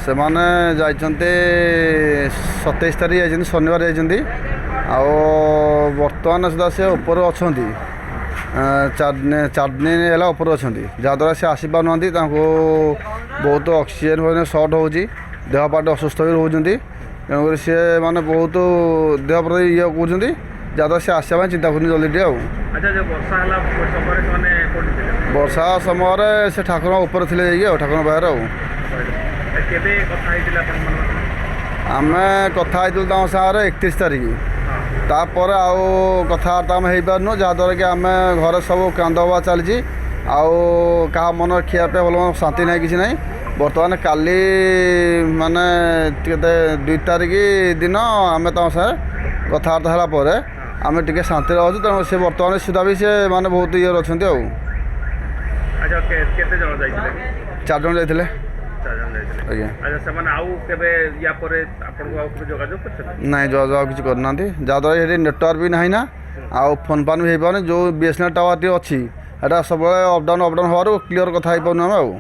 ସେମାନେ ଯାଇଛନ୍ତି 27 ତାରିଖ ଯାଇଛନ୍ତି, ଶନିବାର ଯାଇଛନ୍ତି। ଆଉ ବର୍ତ୍ତମାନ ସୁଦ୍ଧା ସେ ଉପରେ ଅଛନ୍ତି, 4 ଦିନ ହେଲା ଉପରେ ଅଛନ୍ତି, ଯାହାଦ୍ୱାରା ସେ ଆସିପାରୁନାହାନ୍ତି। ତାଙ୍କୁ ବହୁତ ଅକ୍ସିଜେନ୍ ସର୍ଟ ହେଉଛି, ଦେହ ପାଟ ଅସୁସ୍ଥ ବି ରହୁଛନ୍ତି। ତେଣୁକରି ସିଏ ମାନେ ବହୁତ ଦେହ ପ୍ରତି ଇଏ କରୁଛନ୍ତି, ଯାହାଦ୍ୱାରା ସେ ଆସିବା ପାଇଁ ଚିନ୍ତା କରୁଛନ୍ତି ଜଲ୍ଦି ଟିକେ ଆଉ। ବର୍ଷା ସମୟରେ ସେ ଠାକୁରଙ୍କ ଉପରେ ଥିଲେ ଯାଇକି ଆଉ, ଠାକୁରଙ୍କ ପାଖରେ ଆଉ। ଆମେ କଥା ହେଇଥିଲୁ ତାଙ୍କ ସାଙ୍ଗରେ 31 ତାରିଖ। ତାପରେ ଆଉ କଥାବାର୍ତ୍ତା ଆମେ ହେଇପାରୁନୁ, ଯାହାଦ୍ୱାରା କି ଆମେ ଘରେ ସବୁ କାନ୍ଦ ହବା ଚାଲିଛି। ଆଉ କାହା ମନ ଖିଆ ପିଆ ଭଲ ଶାନ୍ତି ନାହିଁ, କିଛି ନାହିଁ। ବର୍ତ୍ତମାନ କାଲି ମାନେ କେତେ 2 ତାରିଖ ଦିନ ଆମେ ତାଙ୍କ ସାଙ୍ଗେ କଥାବାର୍ତ୍ତା ହେଲା ପରେ ଆମେ ଟିକେ ଶାନ୍ତିରେ ଅଛୁ। ତେଣୁ ସେ ବର୍ତ୍ତମାନ ସୁଦ୍ଧା ବି ସେ ମାନେ ବହୁତ ଇଏରେ ଅଛନ୍ତି ଆଉ। କେତେ ଜଣ ଯାଇଥିଲେ? 4 ଜଣ ଯାଇଥିଲେ। ଆଜ୍ଞା। ସେମାନେ ଆଉ କେବେ ୟା ପରେ ଆପଣଙ୍କୁ ଆଉ କେବେ ଯୋଗାଯୋଗ କରିଛନ୍ତି? ନାଇଁ, ଯୋଗାଯୋଗ ଆଉ କିଛି କରିନାହାନ୍ତି, ଯାହାଦ୍ୱାରା ସେଠି ନେଟୱାର୍କ ବି ନାହିଁ ନା, ଆଉ ଫୋନ୍ ଫାନ୍ ବି ହେଇପାରୁନି। ଯେଉଁ BSNL ଟାୱାରଟି ଅଛି ସେଇଟା ସବୁବେଳେ ଅପଡାଉନ୍ ହେବାରୁ କ୍ଲିଅର କଥା ହେଇପାରୁନୁ ଆମେ ଆଉ।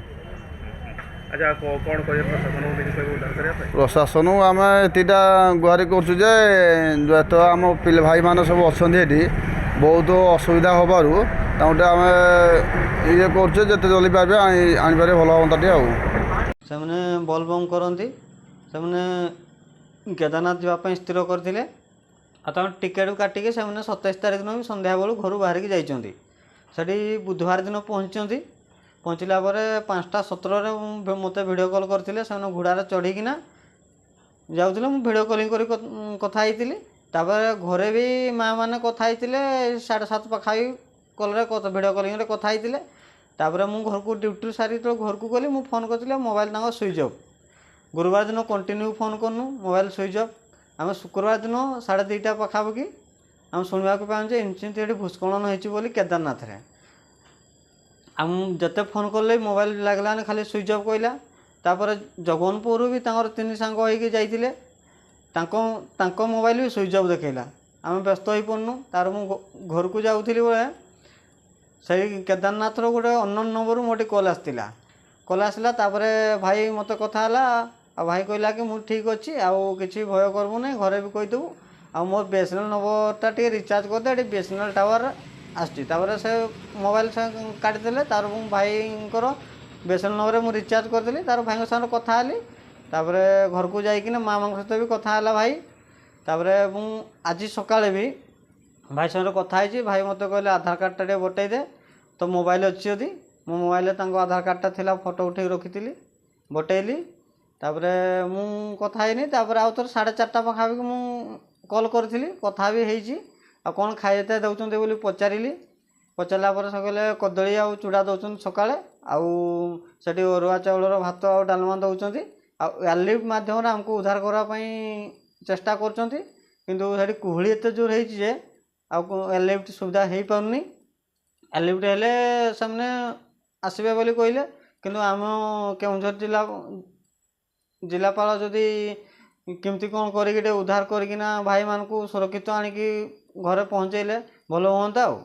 କ'ଣ କହିବେ ପ୍ରଶାସନକୁ କିଛି କହିବେ ଉଦ୍ଧାର କରିବା ପାଇଁ? ପ୍ରଶାସନକୁ ଆମେ ଏତିକିଟା ଗୁହାରି କରୁଛୁ ଯେ ଯେତେବେଳେ ଆମ ଭାଇମାନେ ସବୁ ଅଛନ୍ତି ଏଠି ବହୁତ ଅସୁବିଧା ହେବାରୁ ତାଙ୍କୁ ଟିକେ ଆମେ ଇଏ କରୁଛୁ, ଯେତେ ଜଲ୍ଦି ପାରିବେ ଆଣିପାରିବେ ଭଲ ହୁଅନ୍ତା ଟିକେ ଆଉ। ସେମାନେ ବୋଲବମ୍ କରନ୍ତି, ସେମାନେ କେଦାରନାଥ ଯିବା ପାଇଁ ସ୍ଥିର କରିଥିଲେ। ଆଉ ତାଙ୍କ ଟିକେଟ୍ କାଟିକି ସେମାନେ 27 ତାରିଖ ଦିନ ବି ସନ୍ଧ୍ୟାବେଳୁ ଘରୁ ବାହାରିକି ଯାଇଛନ୍ତି। ସେଠି ବୁଧବାର ଦିନ ପହଞ୍ଚିଛନ୍ତି। ପହଞ୍ଚିଲା ପରେ 5ଟା 17ରେ ମୋତେ ଭିଡ଼ିଓ କଲ୍ କରିଥିଲେ। ସେମାନେ ଘୋଡ଼ାରେ ଚଢ଼ିକିନା ଯାଉଥିଲେ, ମୁଁ ଭିଡ଼ିଓ କଲିଂ କରି କଥା ହେଇଥିଲି। ତାପରେ ଘରେ ବି ମାଆ ମାନେ କଥା ହେଇଥିଲେ, 7:30 ପାଖାପାଖି କଲ୍ରେ ଭିଡ଼ିଓ କଲିଂରେ କଥା ହେଇଥିଲେ। ତାପରେ ମୁଁ ଘରକୁ ଡ୍ୟୁଟିରୁ ସାରି ଯେତେବେଳେ ଘରକୁ ଗଲି, ମୁଁ ଫୋନ୍ କରିଥିଲି, ମୋବାଇଲ୍ ତାଙ୍କ ସୁଇଚ୍ ଅଫ୍। ଗୁରୁବାର ଦିନ କଣ୍ଟିନ୍ୟୁ ଫୋନ୍ କରୁନୁ, ମୋବାଇଲ୍ ସୁଇଚ୍ ଅଫ୍। ଆମେ ଶୁକ୍ରବାର ଦିନ 2:30 ପାଖାପାଖି ଆମେ ଶୁଣିବାକୁ ପାଉଁ ଯେ ଇନସିଡେଣ୍ଟ ଏଠି ଭୂସ୍ଖଳନ ହେଇଛି ବୋଲି କେଦାରନାଥରେ। ଆଉ ମୁଁ ଯେତେ ଫୋନ୍ କଲେ ମୋବାଇଲ୍ ଲାଗିଲାନି, ଖାଲି ସୁଇଚ୍ ଅଫ୍ କହିଲା। ତାପରେ ଜଗତସିଂହପୁରରୁ ବି ତାଙ୍କର 3 ସାଙ୍ଗ ହେଇକି ଯାଇଥିଲେ, ତାଙ୍କ ମୋବାଇଲ୍ ବି ସୁଇଚ୍ ଅଫ୍ ଦେଖେଇଲା। ଆମେ ବ୍ୟସ୍ତ ହେଇପଡ଼ୁନୁ। ତାର ମୁଁ ଘରକୁ ଯାଉଥିଲି ବେଳେ ସେଇ କେଦାରନାଥର ଗୋଟେ ଅନନୋନ୍ ନମ୍ବରରୁ ମୋ ଟିକେ କଲ୍ ଆସିଲା। ତାପରେ ଭାଇ ମୋତେ କଥା ହେଲା, ଆଉ ଭାଇ କହିଲା କି ମୁଁ ଠିକ୍ ଅଛି, ଆଉ କିଛି ଭୟ କରିବୁ ନାହିଁ, ଘରେ ବି କହିଦେବୁ। ଆଉ ମୋର BSNL ନମ୍ବରଟା ଟିକେ ରିଚାର୍ଜ କରିଦେ, ଏଠି BSNL ଟାୱାର ଆସିଛି। ତାପରେ ସେ ମୋବାଇଲ୍ କାଟିଦେଲେ। ତାର ମୁଁ ଭାଇଙ୍କର BSNL ନମ୍ବରରେ ମୁଁ ରିଚାର୍ଜ କରିଦେଲି। ତାର ଭାଇଙ୍କ ସାଙ୍ଗରେ କଥା ହେଲି। ତାପରେ ଘରକୁ ଯାଇକିନା ମାମାଙ୍କ ସହିତ ବି କଥା ହେଲା ଭାଇ। ତାପରେ ମୁଁ ଆଜି ସକାଳେ ବି ଭାଇ ସାଙ୍ଗରେ କଥା ହେଇଛି। ଭାଇ ମୋତେ କହିଲେ ଆଧାର କାର୍ଡ଼ଟା ଟିକେ ବଟେଇ ଦେ, ତ ମୋବାଇଲ୍ ଅଛି ଯଦି। ମୋ ମୋବାଇଲ୍ରେ ତାଙ୍କ ଆଧାର କାର୍ଡ଼ଟା ଥିଲା, ଫଟୋ ଉଠେଇକି ରଖିଥିଲି, ବଟେଇଲି। ତାପରେ ମୁଁ କଥା ହେଇନି। ତାପରେ ଆଉ ଥରେ 4:30 ପାଖାପାଖି ମୁଁ କଲ୍ କରିଥିଲି, କଥା ବି ହେଇଛି। ଆଉ କ'ଣ ଖାଇବା ଦେଉଛନ୍ତି ବୋଲି ପଚାରିଲା ପରେ ସେ କହିଲେ କଦଳୀ ଆଉ ଚୁଡ଼ା ଦେଉଛନ୍ତି ସକାଳେ, ଆଉ ସେଠି ଅରୁଆ ଚାଉଳର ଭାତ ଆଉ ଡାଲମା ଦେଉଛନ୍ତି। ଆଉ ଏୟାରଲିଫ୍ଟ ମାଧ୍ୟମରେ ଆମକୁ ଉଦ୍ଧାର କରିବା ପାଇଁ ଚେଷ୍ଟା କରୁଛନ୍ତି, କିନ୍ତୁ ସେଠି କୁହୁଳି ଏତେ ଜୋର ହେଇଛି ଯେ ଆଉ ଏୟାରଲିଫ୍ଟ ସୁବିଧା ହେଇପାରୁନି। ଏୟାରଲିଫ୍ଟ ହେଲେ ସେମାନେ ଆସିବେ ବୋଲି କହିଲେ, କିନ୍ତୁ ଆମ କେଉଁଝର ଜିଲ୍ଲାପାଳ ଯଦି କେମିତି କ'ଣ କରିକି ଟିକେ ଉଦ୍ଧାର କରିକିନା ଭାଇମାନଙ୍କୁ ସୁରକ୍ଷିତ ଆଣିକି ଘରେ ପହଞ୍ଚେଇଲେ ଭଲ ହୁଅନ୍ତା ଆଉ।